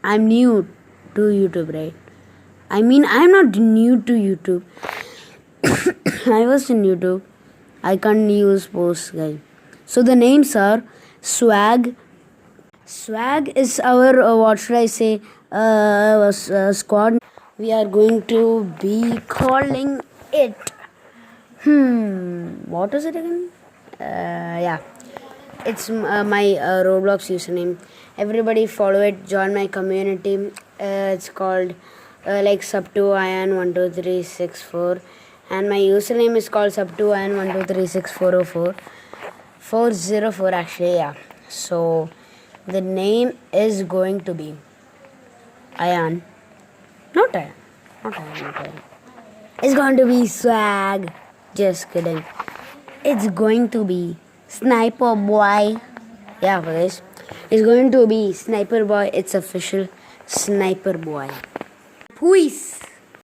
I'm new to YouTube, right? I mean, I'm not new to YouTube. I was in YouTube. I can't use posts, guys. So the names are Swag. Swag is our what should I say? Squad. We are going to be calling it. What is it again? Yeah, it's my Roblox username. Everybody follow it. Join my community. It's called like sub2ian12364, and my username is called sub2ian1236404. 404 actually, yeah. So the name is going to be Ayan. Not Ayan. Not Ayan. Not Ayan. It's going to be Swag. Just kidding. It's going to be Sniper Boy. Yeah, for this. It's going to be Sniper Boy. It's official Sniper Boy. Peace.